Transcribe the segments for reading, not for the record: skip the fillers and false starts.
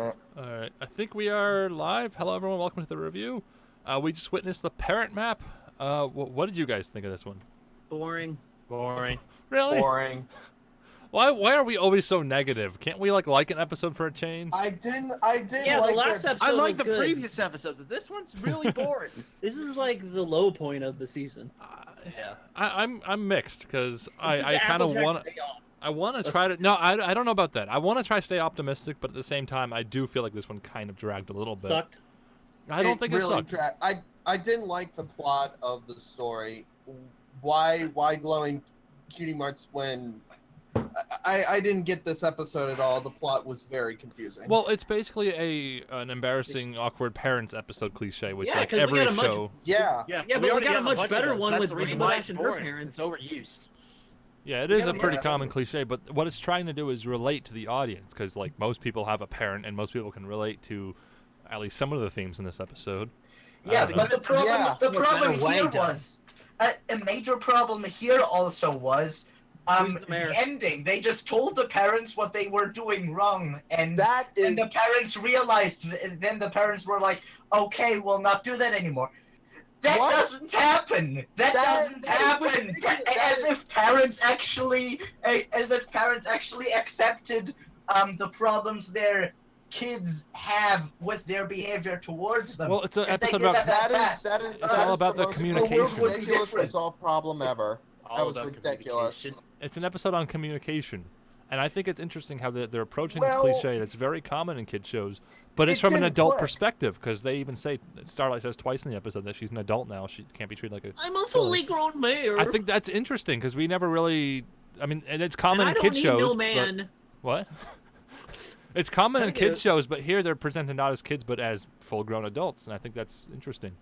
Alright, I think we are live. Hello, everyone. Welcome to the review. We just witnessed the parent map. What did you guys think of this one? Boring. Really? Boring. Why are we always so negative? Can't we like an episode for a change? I did Yeah, like the last that. episode I like was the good. previous episodes. This one's really boring. This is like the low point of the season. Yeah. I'm mixed because I This is kind of Applejack want Stay On. I want to try to no I don't know about that. I want to try to stay optimistic, but at the same time I do feel like this one kind of dragged a little bit. Sucked. I don't think it really sucked. I didn't like the plot of the story. Why glowing cutie marks when I didn't get this episode at all. The plot was very confusing. Well, it's basically an embarrassing, awkward parents episode cliche, which Yeah, like 'cause we every got a much- show. yeah. Yeah, but we already got a have much bunch of better those. one That's with the reason Rainbow why Dash it's and her boring. parents. It's overused. Yeah, it is a pretty Yeah. common cliche, but what it's trying to do is relate to the audience, because like most people have a parent, and most people can relate to at least some of the themes in this episode. Yeah, don't but the problem, Yeah. the In a problem better way, here though. was a major problem here also was Who's the mayor? the ending. They just told the parents what they were doing wrong, and That is the parents realized. Then the parents were like, "Okay, we'll not do that anymore." That What? doesn't happen. That doesn't that is happen. ridiculous. That As if parents actually accepted the problems their kids have with their behavior towards them. Well, it's an If they episode did about that that fast, is It's all about the most communication. ridiculous Different. resolved problem ever. All That was about ridiculous. communication. it's an episode on communication, and I think it's interesting how they're approaching Well- the cliche that's very common in kid shows, but it's It from an didn't adult work. perspective, because they even say Starlight says twice in the episode that she's an adult now. She can't be treated like a. I'm a fully grown mayor. I think that's interesting because we never really. I mean, and it's and common I in don't kid need shows. no but- man. What? It's common in I get kids it. shows, but here they're presented not as kids but as full-grown adults, and I think that's interesting.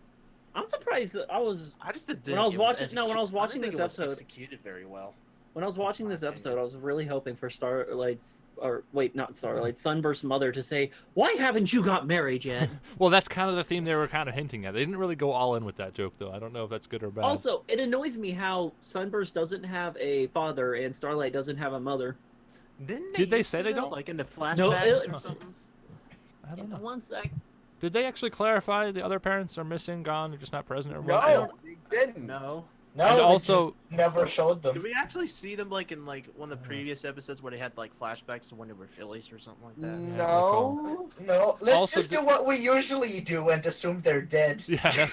I'm surprised that I was I just didn't. When I was it watching- execu- no, when I was watching didn't this think it was episode- executed very well. when I was watching this my episode. opinion. I was really hoping for not Starlight, Sunburst mother to say, "Why haven't you got married yet?" Well, that's kind of the theme they were kind of hinting at. They didn't really go all in with that joke, though. I don't know if that's good or bad. Also, it annoys me how Sunburst doesn't have a father and Starlight doesn't have a mother. Did they used say to, they though? don't? Like in the No, flashbacks it- or something? I don't know. One sec. Did they actually clarify the other parents are missing, gone, or just not present? Or what? No, they didn't. No. No, And they also- just never showed them. Did we actually see them like in like one of the previous episodes where they had like flashbacks to when they were Phillies or something like that? No. No, let's Also, just do what we usually do and assume they're dead. Yeah, that's,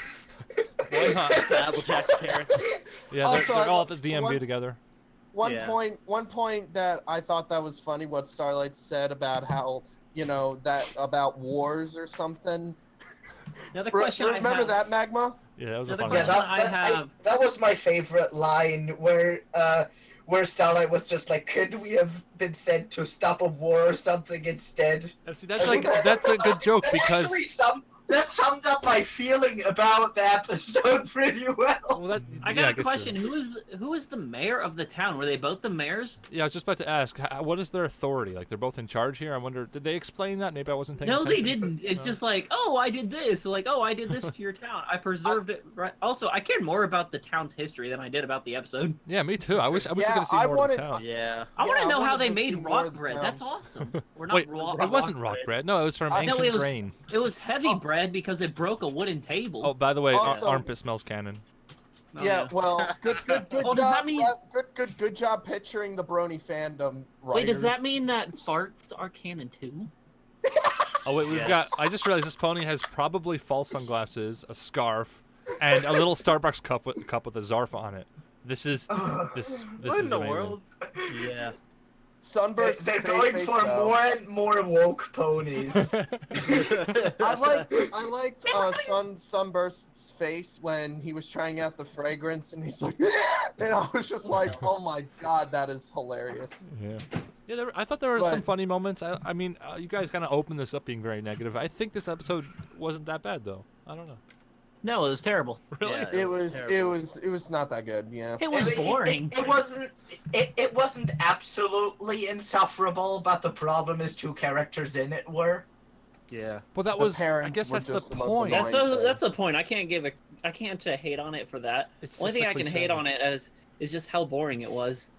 Why not? It's Applejack's parents. yeah. Also, They're all I- at the DMV one- together. One Yeah. point that I thought that was funny. What Starlight said about how that about wars or something. Now the question I Remember have, that, Magma? Yeah, that was a Another fun Yeah, one. question I have. that was my favorite line where Starlight was just like, "Could we have been sent to stop a war or something instead?" And see, that's a good joke That because actually that summed up my feeling about the episode pretty well. well, that, I yeah, got a guess question. you're- Who is the mayor of the town? Were they both the mayors? Yeah, I was just about to ask, what is their authority? Like they're both in charge here. I wonder, did they explain that? Maybe I wasn't paying No, attention. they didn't. It's No. just like, oh, I did this. Like, oh, I did this to your town. I preserved it. Right. Also, I cared more about the town's history than I did about the episode. Yeah, me too. I wish we Yeah, could see I more wanted- of the town. Yeah. I want Yeah, to I know how wanted they to see made more of rock the bread. town. That's awesome. Or not Wait, raw, it wasn't rock bread. No, it was from No, ancient it was- grain. It was heavy Oh. bread because it broke a wooden table. Oh, by the way, Also- armpit smells canon. Oh, Yeah, well, good Oh, does that job. mean- Good job picturing the Brony fandom. Wait, does that writers. mean that farts are canon too? Oh wait, we've Yes. got. I just realized this pony has probably false sunglasses, a scarf, and a little Starbucks cup with a Zarf on it. This is this What in is the amazing. world? Yeah. Sunburst? They're fake going face, for though. more and more woke ponies. I liked Sunburst's face when he was trying out the fragrance, and he's like, and I was just like, oh my god, that is hilarious. Yeah. Yeah, I thought there were some But- funny moments. I mean, you guys kind of opened this up being very negative. I think this episode wasn't that bad, though. I don't know. No, it was terrible. Really? Yeah. It was terrible. it was not that good. Yeah. It was boring. It wasn't absolutely insufferable, but the problem is two characters in it were. Yeah. Well, that The was. I parents guess were that's just the the most point. annoying. That's the point. I can't hate on it for that. It's Only just thing a I can cliche. hate on it is just how boring it was.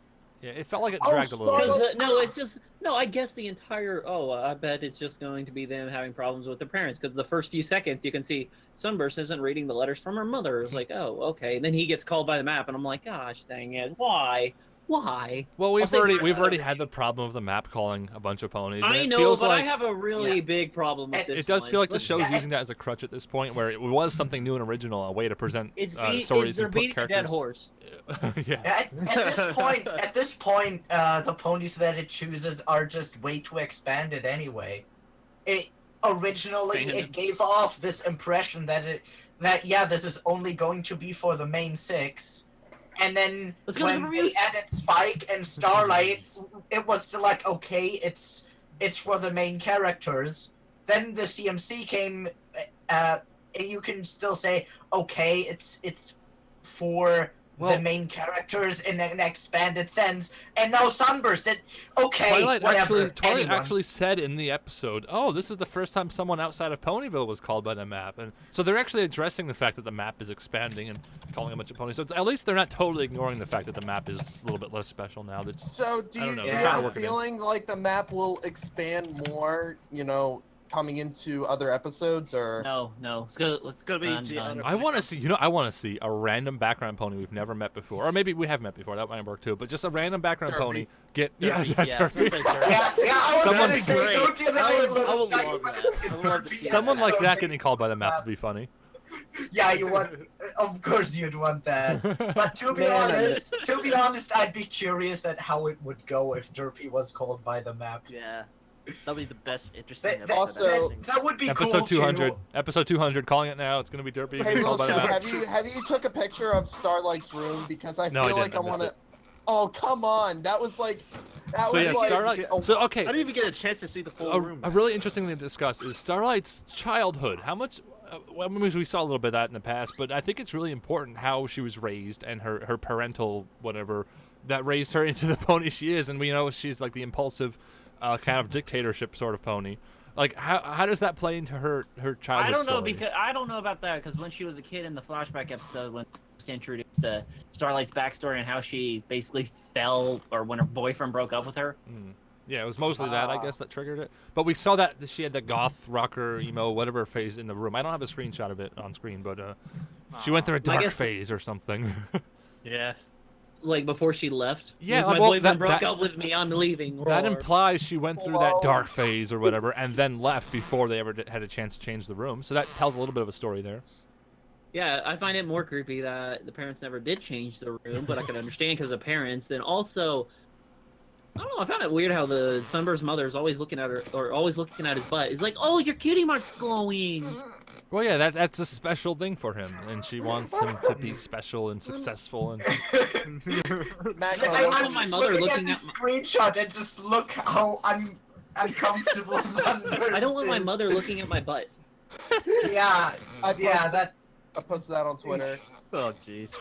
Yeah, it felt like it Oh, dragged a little Starlight- bit. No, it's just no. I guess the entire. I bet it's just going to be them having problems with their parents because the first few seconds you can see Sunburst isn't reading the letters from her mother. It's like, oh, okay. And then he gets called by the map, and I'm like, gosh, dang it, why? Why? Well, we've say already first had the problem of the map calling a bunch of ponies. and I it know, feels but like I have a really big problem with this. it does one. feel like the Let's- show's using that as a crutch at this point, where it was something new and original, a way to present stories they're and put beating a characters. dead horse. Yeah. At this point, the ponies that it chooses are just way too expanded anyway. It originally Abandoned. it gave off this impression that this is only going to be for the main 6, and then Let's go to the when they reviews. added Spike and Starlight, it was still like, okay, it's for the main characters. Then the CMC came, you can still say, okay, it's for the main characters in an expanded sense, and now Sunburst. Twilight whatever. Twilight anyone. actually said in the episode, "Oh, this is the first time someone outside of Ponyville was called by the map," and so they're actually addressing the fact that the map is expanding and calling a bunch of ponies. So at least they're not totally ignoring the fact that the map is a little bit less special now. That's So do I you, don't know, do you they're trying to have a work it in. feeling like the map will expand more, coming into other episodes, or No, let's go. Let's gonna be done, the done. other- I want to see. I want to see a random background pony we've never met before, or maybe we have met before. That might work too. But just a random background Derpy. pony get Yeah, Derpy. sounds like Derpy. Yeah, I was Someone- gonna say, Great. don't you I know, would little love guy, that. I would love to see Someone like that So getting called by the map would be funny. Yeah, you want. Of course, you'd want that. But to be Man, honest, I'd be curious at how it would go if Derpy was called by the map. Yeah, that'll be the best interesting That, episode. Also- I think. that would be Episode cool 200. too. Episode 200. Calling it now. It's gonna be Derpy Hey, getting little called by the Super, map. have you took a picture of Starlight's room, because I No, I feel like didn't. I I missed want to. it. Oh, come on, that was like So yeah, like Starlight. oh, So okay. I didn't even get a chance to see the full room. A really interesting thing to discuss is Starlight's childhood. How much? Well, I mean, we saw a little bit of that in the past, but I think it's really important how she was raised and her parental whatever that raised her into the pony she is. And we know she's like the impulsive, kind of dictatorship sort of pony. Like, how does that play into her childhood I don't know story? because I don't know about that because when she was a kid in the flashback episode when she introduced the Starlight's backstory and how she basically fell or when her boyfriend broke up with her. Yeah, it was mostly that, I guess, that triggered it. But we saw that she had the goth, rocker, emo, whatever phase in the room. I don't have a screenshot of it on screen, but she went through a dark guess- phase or something. Yeah. Like before she left. Yeah, my well, boyfriend broke that- up with me. I'm leaving. That roar. implies she went through that Whoa. dark phase or whatever and then left before they ever had a chance to change the room. So that tells a little bit of a story there. Yeah, I find it more creepy that the parents never did change the room, but I can understand because of parents. And also, I don't know. I found it weird how the Sunburst mother is always looking at her or always looking at his butt. It's like, oh, your cutie mark's glowing. Well, yeah, that's a special thing for him, and she wants him to be special and successful. And Matt, I I'm want my just mother looking at looking this at screenshot and just look how uncomfortable Sunburst I don't want my is. mother looking at my butt. Yeah, I yeah, posted- that. I posted that on Twitter. Oh jeez.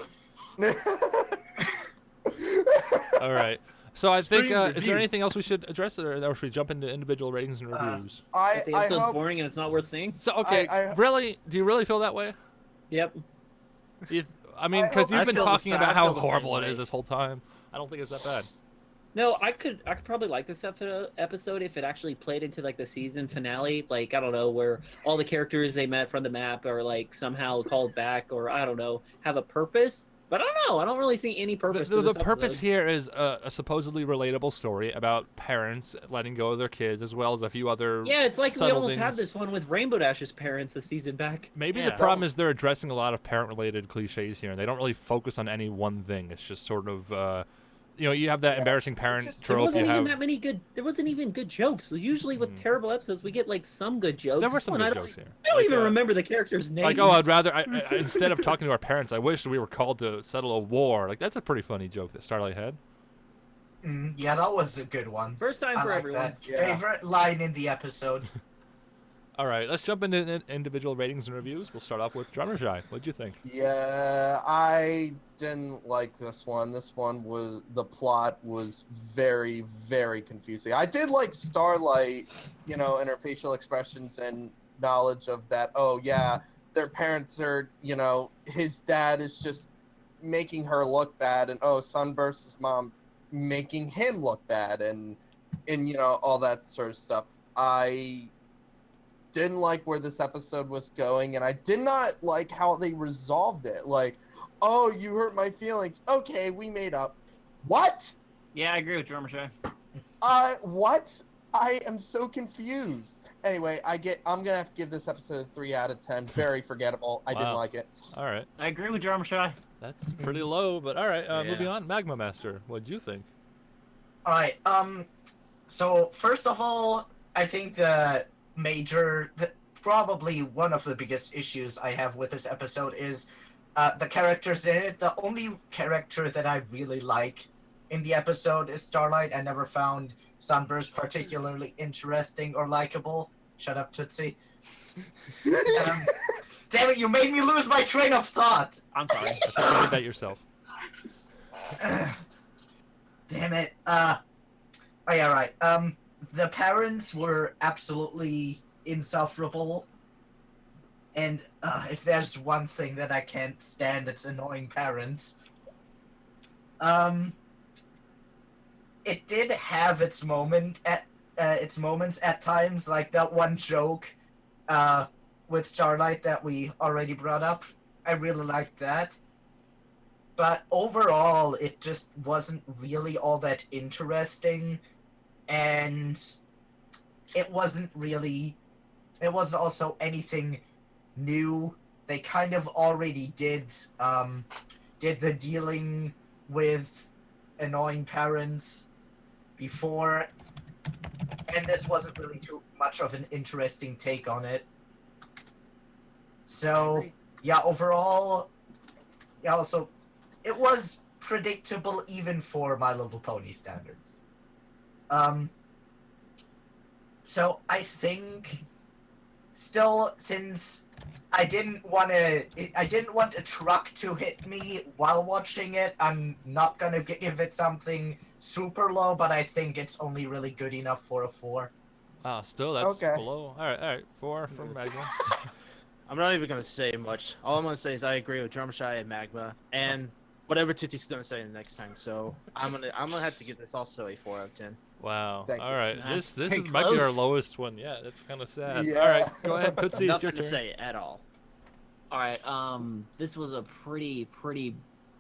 all right, so I think Stream is there review. anything else we should address, or should we jump into individual ratings and reviews? I The I episode's hope boring and it's not worth seeing. So okay, I- really, do you really feel that way? Yep. I mean, I because hope- you've I been feel the talking sa- about I how feel the same horrible it way. is this whole time. I don't think it's that bad. No, I could probably like this episode if it actually played into like the season finale, like I don't know, where all the characters they met from the map are like somehow called back, or I don't know, have a purpose. But I don't know. I don't really see any purpose. The to this purpose episode. here is a supposedly relatable story about parents letting go of their kids, as well as a few other. Yeah, it's like we subtle almost had things. this one with Rainbow Dash's parents a season back. Maybe Yeah. the problem is they're addressing a lot of parent-related cliches here, and they don't really focus on any one thing. It's just sort of, you have that embarrassing parent just- There trope. wasn't You even have that many good. There wasn't even good jokes. So usually with terrible episodes, we get like some good jokes. there were This some one, good I don't- jokes here. I don't Like, even remember the characters' names. Like, oh, I'd rather instead of talking to our parents, I wish we were called to settle a war. Like, that's a pretty funny joke that Starlight had. Yeah, that was a good one. First time I for like everyone. that. Yeah. Favorite line in the episode. All right, let's jump into individual ratings and reviews. We'll start off with Drummer Shy. What'd you think? Yeah, I didn't like this one. This one the plot was very, very confusing. I did like Starlight, and her facial expressions and knowledge of that. Oh yeah, their parents are, his dad is just making her look bad, and oh, Sunburst's mom making him look bad and you know, all that sort of stuff. I didn't like where this episode was going, and I did not like how they resolved it. Like, oh, you hurt my feelings. Okay, we made up. What? Yeah, I agree with Drummer Shy. What? I am so confused. Anyway, I'm gonna have to give this episode a 3 out of 10. Very forgettable. I didn't Wow. like it. All right. I agree with Drummer Shy. That's pretty low, but all right. Moving Yeah. on. Magma Master. What'd you think? All right. So first of all, I think probably one of the biggest issues I have with this episode is the characters in it. The only character that I really like in the episode is Starlight. I never found Sunburst particularly interesting or likable. Shut up, Tootsie. Damn it! You made me lose my train of thought. I'm sorry. Worry about yourself. Damn it. Oh yeah, right. The parents were absolutely insufferable. And if there's one thing that I can't stand, it's annoying parents. It did have its moments at times, like that one joke with Starlight that we already brought up. I really liked that. But overall, it just wasn't really all that interesting, and it wasn't also anything new. They kind of already did the dealing with annoying parents before, and this wasn't really too much of an interesting take on it. So, yeah, overall, yeah, also, it was predictable even for My Little Pony standards. So I think still, since I didn't want a truck to hit me while watching it, I'm not gonna give it something super low, but I think it's only really good enough for a 4. Wow, still that's Okay. below. All right. 4 from Magma. I'm not even gonna say much. All I'm gonna say is I agree with Drum Shy and Magma, and whatever Tootsie's gonna say the next time. So I'm gonna have to give this also a 4 out of 10. Wow. Thank All you. right. Yeah, This pretty might be our close. lowest one. Yeah, that's kind of sad. Yeah. All right. Go ahead, Tootsie. It's your Nothing to turn. say at all. All right. This was a pretty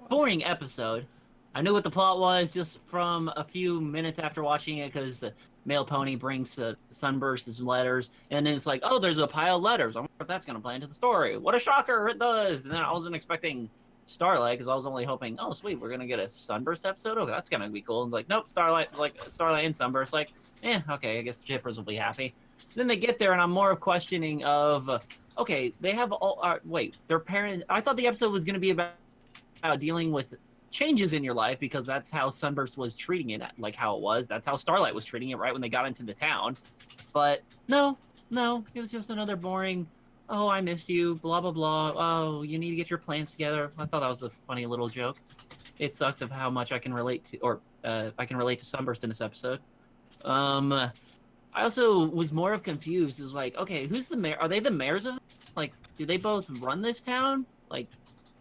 boring episode. I knew what the plot was just from a few minutes after watching it, because the male pony brings Sunburst's letters, and then it's like, oh, there's a pile of letters. I wonder if that's gonna play into the story. What a shocker! It does. And then I wasn't expecting Starlight, because I was only hoping, oh sweet, we're gonna get a Sunburst episode. Okay, that's gonna be cool. And it's like, nope, Starlight and Sunburst. Like, okay, I guess the Chippers will be happy. Then they get there, and I'm more of questioning of, okay, they have all. Wait, their parents. I thought the episode was gonna be about dealing with changes in your life, because that's how Sunburst was treating it, like how it was. That's how Starlight was treating it right when they got into the town. But no, it was just another boring, oh, I missed you, blah, blah, blah. Oh, you need to get your plans together. I thought that was a funny little joke. It sucks of how much I can relate to, or I can relate to Sunburst in this episode. I also was more of confused. It was like, okay, who's the mayor? Are they the mayors of, like, do they both run this town? Like,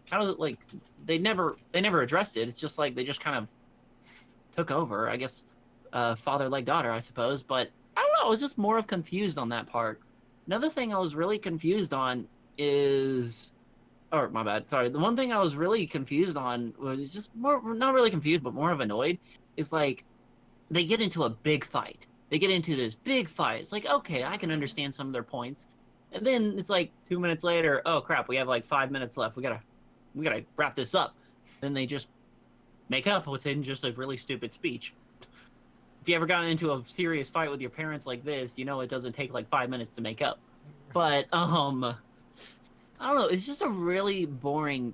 how, like, they never addressed it. It's just like they just kind of took over. I guess father like daughter, I suppose. But I don't know. I was just more of confused on that part. Another thing I was really confused on is, or my bad, sorry. The one thing I was really confused on was just more, not really confused, but more of annoyed. Is like they get into a big fight. They get into this big fight. It's like, okay, I can understand some of their points. And then it's like 2 minutes later, oh crap, we have like 5 minutes left. We gotta wrap this up. Then they just make up within just a really stupid speech. If you ever gotten into a serious fight with your parents like this, you know it doesn't take like 5 minutes to make up. But I don't know. It's just a really boring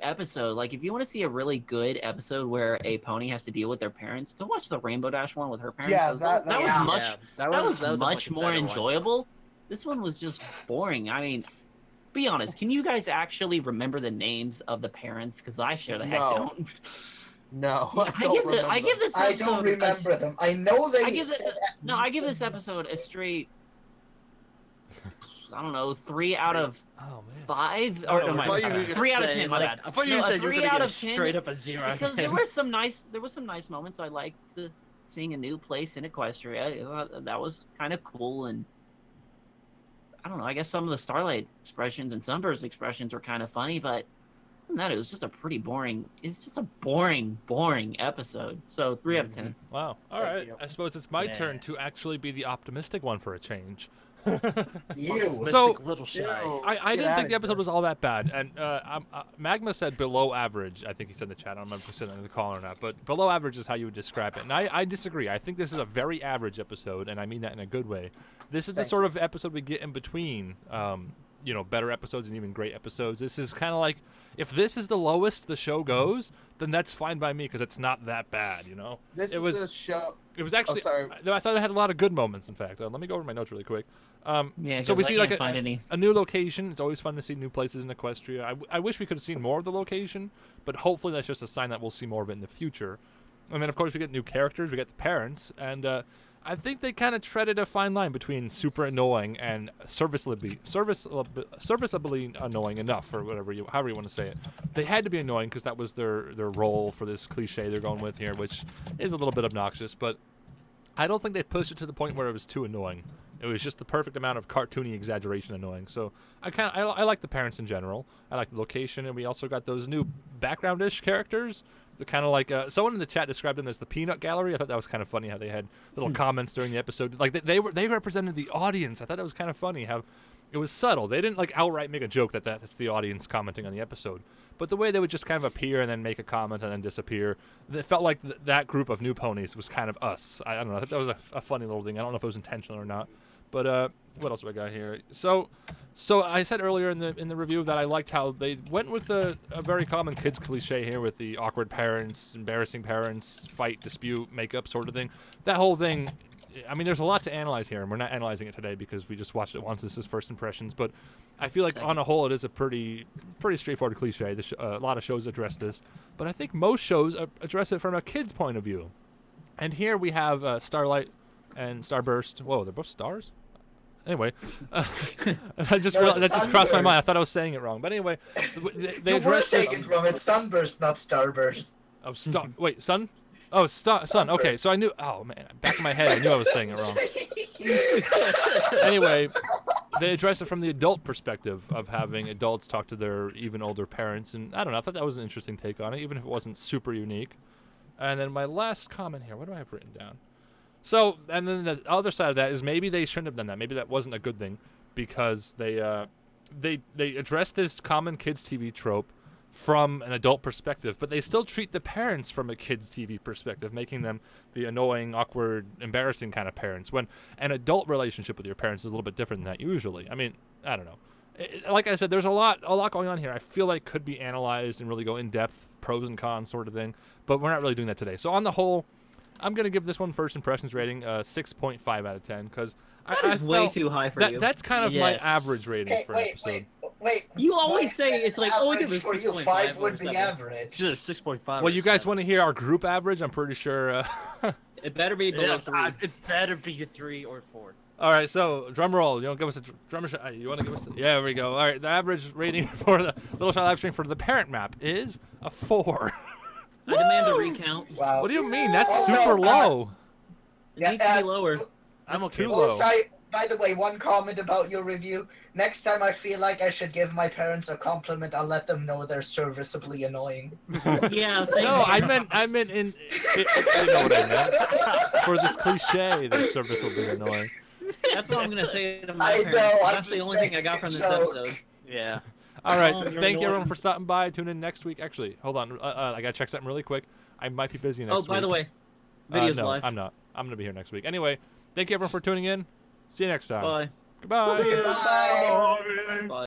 episode. Like, if you want to see a really good episode where a pony has to deal with their parents, go watch the Rainbow Dash one with her parents. Yeah, that was yeah. much. Yeah, That was a much more better one. enjoyable. This one was just boring. I mean, be honest. Can you guys actually remember the names of the parents? Because I sure the heck No. don't. No, I give this. I episode don't a- remember them. I know they. I give said I give this episode a straight I don't know, 3 out of Oh man. 5 Oh, or no, no, we're my talking bad. about- 3 out of 10. My like, bad. I thought you No, a said you were 3 gonna out get of 10 straight up a 0 out of 10. because there was some nice moments. I liked seeing a new place in Equestria. I thought that was kind of cool, and I don't know. I guess some of the Starlight expressions and Sunburst expressions were kind of funny, but other than that, it was just a pretty boring. It's just a boring episode. So 3 out of 10. Wow. All Thank right. you. I suppose it's my Yeah. turn to actually be the optimistic one for a change. You. So- Mystic Little Shy. I didn't think the episode was all that bad, and Magma said below average. I think he said in the chat. I don't remember if he said that in the call or not, but below average is how you would describe it. And I disagree. I think this is a very average episode, and I mean that in a good way. This is the Thank sort of episode we get in between, better episodes and even great episodes. This is kind of like, if this is the lowest the show goes, then that's fine by me because it's not that bad, This It is was- a show. It was actually. sorry. I thought it had a lot of good moments. In fact, let me go over my notes really quick. Yeah, so we 'cause I see like can't find any. a new location. It's always fun to see new places in Equestria. I wish we could have seen more of the location, but hopefully that's just a sign that we'll see more of it in the future. And then of course we get new characters. We get the parents, and I think they kind of treaded a fine line between super annoying and serviceably annoying enough, or however you want to say it. They had to be annoying because that was their role for this cliche they're going with here, which is a little bit obnoxious, but I don't think they pushed it to the point where it was too annoying. It was just the perfect amount of cartoony exaggeration annoying. So I like the parents in general. I like the location, and we also got those new background-ish characters. They're kind of like someone in the chat described them as the peanut gallery. I thought that was kind of funny how they had little comments during the episode. Like they represented the audience. I thought that was kind of funny how it was subtle. They didn't like outright make a joke that's the audience commenting on the episode. But the way they would just kind of appear and then make a comment and then disappear, it felt like that group of new ponies was kind of us. I don't know. I thought that was a funny little thing. I don't know if it was intentional or not. But what else do I got here? So I said earlier in the review that I liked how they went with a very common kids cliche here with the awkward parents, embarrassing parents, fight, dispute, makeup sort of thing. That whole thing. I mean, there's a lot to analyze here, and we're not analyzing it today because we just watched it once. This is first impressions, but I feel like on a whole, it is a pretty straightforward cliche. A lot of shows address this, but I think most shows address it from a kid's point of view. And here we have Starlight and Starburst. Whoa, they're both stars? Anyway, I just No, realized, it's that just crossed my mind. I Sunburst. thought I was saying it wrong. But anyway, they You were address this. taken from it. Sunburst, not Starburst. Oh, wait, sun? Oh, sun. Okay, so I knew. Oh man, back in my head, I knew I was saying it wrong. Anyway, they address it from the adult perspective of having adults talk to their even older parents, and I don't know. I thought that was an interesting take on it, even if it wasn't super unique. And then my last comment here. What do I have written down? So, and then the other side of that is maybe they shouldn't have done that. Maybe that wasn't a good thing because they address this common kids TV trope from an adult perspective, but they still treat the parents from a kids TV perspective, making them the annoying, awkward, embarrassing kind of parents, when an adult relationship with your parents is a little bit different than that usually. I mean, I don't know. Like I said, there's a lot going on here. I feel like could be analyzed and really go in depth, pros and cons sort of thing, but we're not really doing that today. So on the whole, I'm going to give this one first impressions rating 6.5 out of 10 because That is way too high for you. That's kind of my Yes. average rating Okay, for an episode. wait. You always What? say it's like, oh, I give Average it for you. 6.5 5 would or be 7. average. It's just a 6.5. Well, you guys want to hear our group average? I'm pretty sure. It better be below Yes, 3. it better be a 3 or 4. All right, so drum roll. You want to give us a drum? You want to give us? Yeah, there we go. All right, the average rating for the Little Shy live stream for the parent map is a 4. I demand a recount. Wow. What do you mean? That's Also, super low. It needs to be lower. That's okay too with low. By the way, one comment about your review. Next time I feel like I should give my parents a compliment, I'll let them know they're serviceably annoying. Yeah, same No, here. I meant in. You know what I meant. For this cliche, the service will be annoying. That's what I'm gonna say to my I parents. know, I'm That's the just only thing I making got a from this joke. episode. Yeah. All right, Oh, you're thank you everyone annoying. for stopping by. Tune in next week. Actually, hold on. I gotta check something really quick. I might be busy next Oh, week. by the way, video's no, live. I'm not. I'm gonna be here next week. Anyway, thank you everyone for tuning in. See you next time. Bye. Goodbye. Bye. Bye.